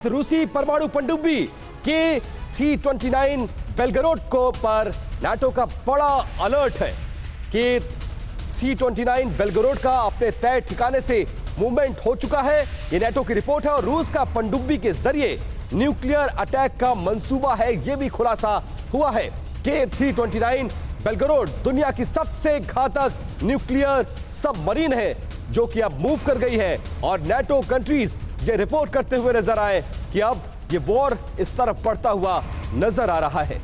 रूसी परमाणु पनडुब्बी के 329 बेलगरोड को पर नाटो का बड़ा अलर्ट है कि 329 बेलगरोड का अपने तय ठिकाने से मूवमेंट हो चुका है। ये नाटो की रिपोर्ट है और रूस का पनडुब्बी के जरिए न्यूक्लियर अटैक का मंसूबा है, यह भी खुलासा हुआ है कि 329 बेलगरोड दुनिया की सबसे घातक न्यूक्लियर सबमरीन है जो कि अब मूव कर गई है और नाटो कंट्रीज ये रिपोर्ट करते हुए नजर आए कि अब ये वॉर इस तरफ बढ़ता हुआ नजर आ रहा है।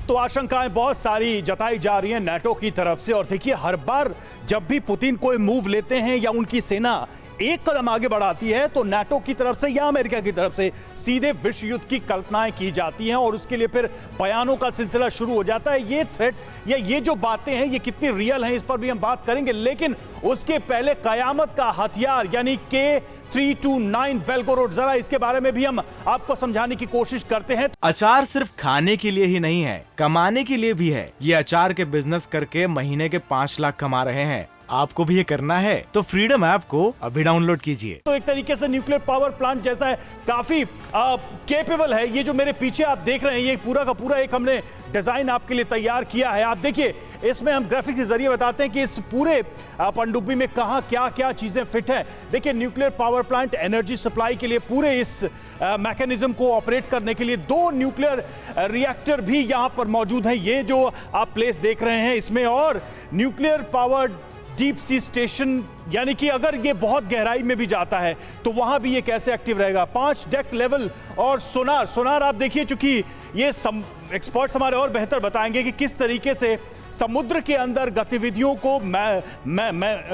तो आशंकाएं बहुत सारी जताई जा रही हैं नाटो की तरफ से। और देखिए, हर बार जब भी पुतिन कोई मूव लेते हैं या उनकी सेना एक कदम आगे बढ़ाती है तो नाटो की तरफ से या अमेरिका की तरफ से सीधे विश्व युद्ध की कल्पनाएं की जाती हैं और उसके लिए फिर बयानों का सिलसिला शुरू हो जाता है। ये थ्रेट या ये जो बातें हैं ये कितनी रियल हैं इस पर भी हम बात करेंगे, लेकिन उसके पहले कयामत का हथियार यानी के 329 बेलगोरोड, जरा इसके बारे में भी हम आपको समझाने की कोशिश करते हैं। अचार सिर्फ खाने के लिए ही नहीं है, कमाने के लिए भी है। ये अचार के बिजनेस करके महीने के 5 लाख कमा रहे हैं। आपको भी ये करना है तो फ्रीडम ऐप को अभी डाउनलोड कीजिए। तो एक तरीके से न्यूक्लियर पावर प्लांट जैसा है, काफी केपेबल है। ये जो मेरे पीछे आप देख रहे हैं ये पूरा का पूरा एक हमने डिजाइन आपके लिए तैयार किया है। आप देखिए, इसमें हम ग्राफिक्स के जरिए बताते हैं कि इस पूरे पनडुब्बी में कहां क्या क्या चीजें फिट है। देखिए, nuclear power plant energy supply के लिए पूरे इस मैकेनिज्म को ऑपरेट करने के लिए 2 न्यूक्लियर रिएक्टर भी यहां पर मौजूद हैं। ये जो आप प्लेस देख रहे हैं इसमें, और nuclear powered deep sea station, यानी कि अगर ये बहुत गहराई में भी जाता है तो वहां भी ये कैसे एक्टिव रहेगा। 5 डेक लेवल और सोनार आप देखिए, चूंकि ये एक्सपर्ट्स हमारे और बेहतर बताएंगे कि किस तरीके से समुद्र के अंदर गतिविधियों को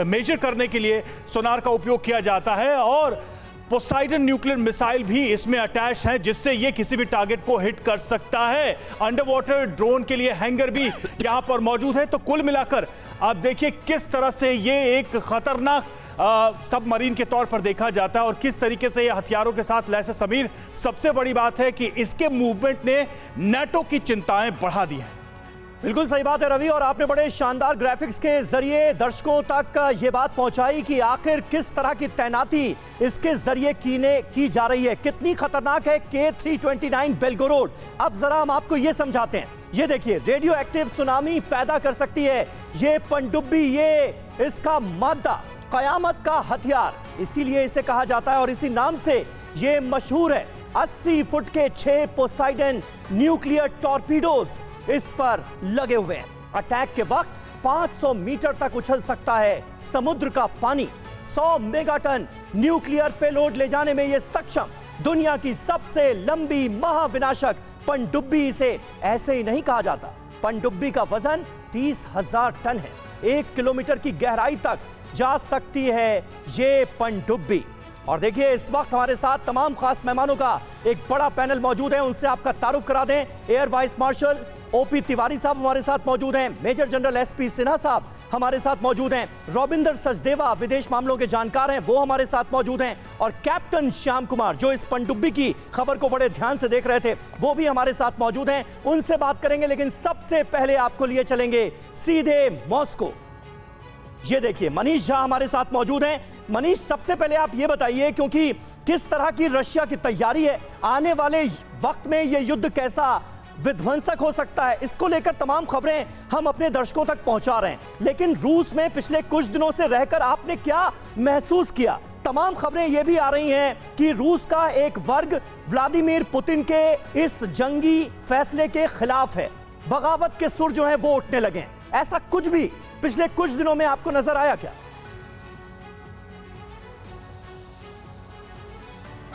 मेजर करने के लिए सोनार का उपयोग किया जाता है। और पोसाइडन न्यूक्लियर मिसाइल भी इसमें अटैच है जिससे ये किसी भी टारगेट को हिट कर सकता है। अंडर वाटर ड्रोन के लिए हैंगर भी यहां पर मौजूद है। तो कुल मिलाकर आप देखिए किस तरह से ये एक खतरनाक सबमरीन के तौर पर देखा जाता है और किस तरीके से ये हथियारों के साथ लैस है। समीर, सबसे बड़ी बात है कि इसके मूवमेंट ने नाटो की चिंताएं बढ़ा दी हैं। बिल्कुल सही बात है रवि, और आपने बड़े शानदार ग्राफिक्स के जरिए दर्शकों तक ये बात पहुंचाई कि आखिर किस तरह की तैनाती इसके जरिए की जा रही है, कितनी खतरनाक है के 329 बेलगोरोड। अब जरा हम आपको ये समझाते हैं। ये देखिए, रेडियो एक्टिव सुनामी पैदा कर सकती है ये पनडुब्बी, ये इसका मादा, कयामत का हथियार, इसीलिए इसे कहा जाता है और इसी नाम से ये मशहूर है। 80 फुट के 6 पोसाइडन न्यूक्लियर टॉर्पीडोज इस पर लगे हुए हैं। अटैक के वक्त 500 मीटर तक उछल सकता है समुद्र का पानी। 100 मेगाटन न्यूक्लियर पेलोड ले जाने में यह सक्षम दुनिया की सबसे लंबी महाविनाशक पनडुब्बी इसे ऐसे ही नहीं कहा जाता। पनडुब्बी का वजन 30,000 टन है। 1 किलोमीटर की गहराई तक जा सकती है ये पनडुब्बी। और देखिए, इस वक्त हमारे साथ तमाम खास मेहमानों का एक बड़ा पैनल मौजूद है, उनसे आपका तारुफ करा दें। Air vice marshal OP Tiwari साहब हमारे साथ मौजूद हैं, मेजर जनरल एसपी सिन्हा साहब हमारे साथ मौजूद हैं, रविंदर सचदेवा विदेश मामलों के जानकार हैं, वो हमारे साथ मौजूद हैं, और कैप्टन श्याम कुमार जो इस पनडुब्बी की खबर को बड़े ध्यान से देख रहे थे वो भी हमारे साथ मौजूद हैं। उनसे बात करेंगे, लेकिन सबसे पहले आपको लिए चलेंगे सीधे मॉस्को। ये देखिए, मनीष झा हमारे साथ मौजूद हैं। मनीष, सबसे पहले आप ये बताइए, क्योंकि किस तरह की रशिया की तैयारी है, आने वाले वक्त में यह युद्ध कैसा विध्वंसक हो सकता है, इसको लेकर तमाम खबरें हम अपने दर्शकों तक पहुंचा रहे हैं। लेकिन रूस में पिछले कुछ दिनों से रहकर आपने क्या महसूस किया? तमाम खबरें यह भी आ रही हैं कि रूस का एक वर्ग व्लादिमीर पुतिन के इस जंगी फैसले के खिलाफ है, बगावत के सुर जो हैं वो उठने लगे हैं। ऐसा कुछ भी पिछले कुछ दिनों में आपको नजर आया क्या?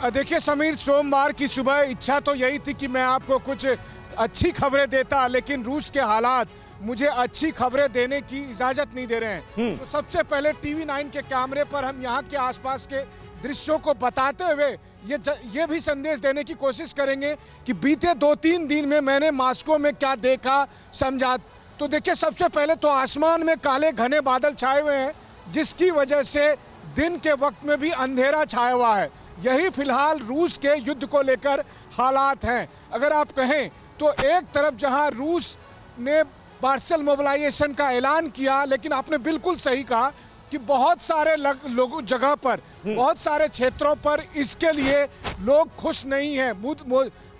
देखिए समीर, सोमवार की सुबह इच्छा तो यही थी कि मैं आपको कुछ अच्छी खबरें देता, लेकिन रूस के हालात मुझे अच्छी खबरें देने की इजाजत नहीं दे रहे हैं। तो सबसे पहले टीवी 9 के कैमरे पर हम यहाँ के आसपास के दृश्यों को बताते हुए ये भी संदेश देने की कोशिश करेंगे कि बीते 2-3 दिन में मैंने मॉस्को में क्या देखा, समझा। तो देखिए, सबसे पहले तो आसमान में काले घने बादल छाए हुए हैं जिसकी वजह से दिन के वक्त में भी अंधेरा छाया हुआ है। यही फिलहाल रूस के युद्ध को लेकर हालात हैं। अगर आप कहें तो एक तरफ जहां रूस ने पार्शियल मोबिलाइजेशन का ऐलान किया, लेकिन आपने बिल्कुल सही कहा कि बहुत सारे लोगों जगह पर, बहुत सारे क्षेत्रों पर इसके लिए लोग खुश नहीं हैं।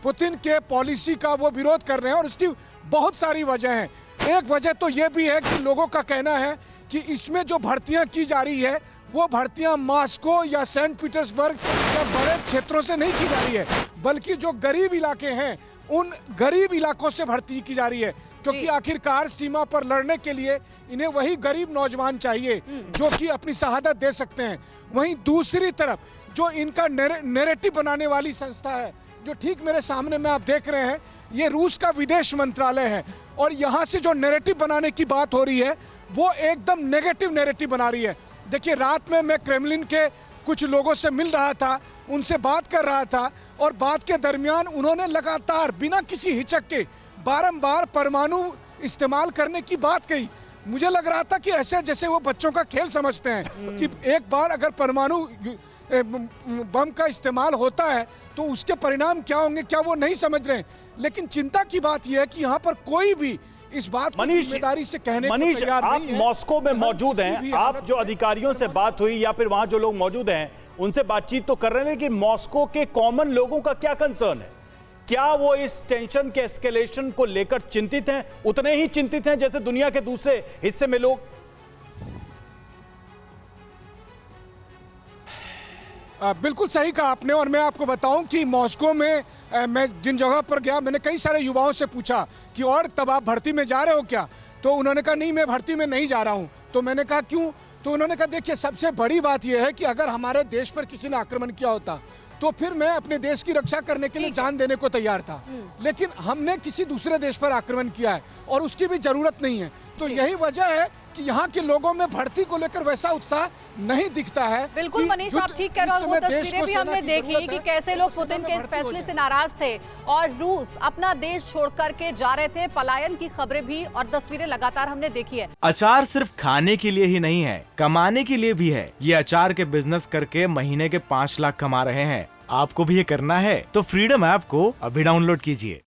पुतिन के पॉलिसी का वो विरोध कर रहे हैं और उसकी बहुत सारी वजह हैं। एक वजह तो ये भी है कि लोगों का कहना है कि इसमें जो भर्तियां की जा रही है वो भर्तियां मॉस्को या सेंट पीटर्सबर्ग या बड़े क्षेत्रों से नहीं की जा रही है, बल्कि जो गरीब इलाके हैं उन गरीब इलाकों से भर्ती की जा रही है, क्योंकि आखिरकार सीमा पर लड़ने के लिए इन्हें वही गरीब नौजवान चाहिए जो कि अपनी शहादत दे सकते हैं। वहीं दूसरी तरफ जो इनका नैरेटिव बनाने वाली संस्था है, जो ठीक मेरे सामने में आप देख रहे हैं, ये रूस का विदेश मंत्रालय है और यहाँ से जो नैरेटिव बनाने की बात हो रही है वो एकदम नेगेटिव नैरेटिव बना रही है। देखिए, रात में मैं क्रेमलिन के कुछ लोगों से मिल रहा था, उनसे बात कर रहा था और बात के दरमियान उन्होंने लगातार बिना किसी हिचक के बारंबार परमाणु इस्तेमाल करने की बात कही। मुझे लग रहा था कि ऐसे जैसे वो बच्चों का खेल समझते हैं कि एक बार अगर परमाणु बम का इस्तेमाल होता है तो उसके परिणाम क्या होंगे, क्या वो नहीं समझ रहे हैं। लेकिन चिंता की बात यह है कि यहाँ पर कोई भी इस बात को जिम्मेदारी से कहने को तैयार आप नहीं है। मॉस्को में मौजूद हैं, आप जो अधिकारियों से बात हुई या फिर वहां जो लोग मौजूद हैं उनसे बातचीत तो कर रहे हैं कि मॉस्को के कॉमन लोगों का क्या कंसर्न है? क्या वो इस टेंशन के एस्केलेशन को लेकर चिंतित हैं, उतने ही चिंतित हैं जैसे दुनिया के दूसरे हिस्से में लोग? बिल्कुल सही कहा आपने। और मैं आपको बताऊं कि मॉस्को में मैं जिन जगह पर गया, मैंने कई सारे युवाओं से पूछा कि और तब आप भर्ती में जा रहे हो क्या? तो उन्होंने कहा नहीं, मैं भर्ती में नहीं जा रहा हूं। तो मैंने कहा क्यों? तो उन्होंने कहा देखिए, सबसे बड़ी बात यह है कि अगर हमारे देश पर किसी ने आक्रमण किया होता तो फिर मैं अपने देश की रक्षा करने के लिए जान देने को तैयार था, लेकिन हमने किसी दूसरे देश पर आक्रमण किया है और उसकी भी जरूरत नहीं है। तो यही वजह है कि यहाँ के लोगों में भर्ती को लेकर वैसा उत्साह नहीं दिखता है। बिल्कुल मनीष, आप ठीक कह रहे हो। वो तस्वीरें भी हमने देखी कि कैसे लोग पुतिन के इस फैसले से नाराज थे और रूस अपना देश छोड़ करके जा रहे थे। पलायन की खबरें भी और तस्वीरें लगातार हमने देखी है। अचार सिर्फ खाने के लिए ही नहीं है, कमाने के लिए भी है। ये अचार के बिजनेस करके महीने के 5 लाख कमा रहे हैं। आपको भी ये करना है तो फ्रीडम ऐप को अभी डाउनलोड कीजिए।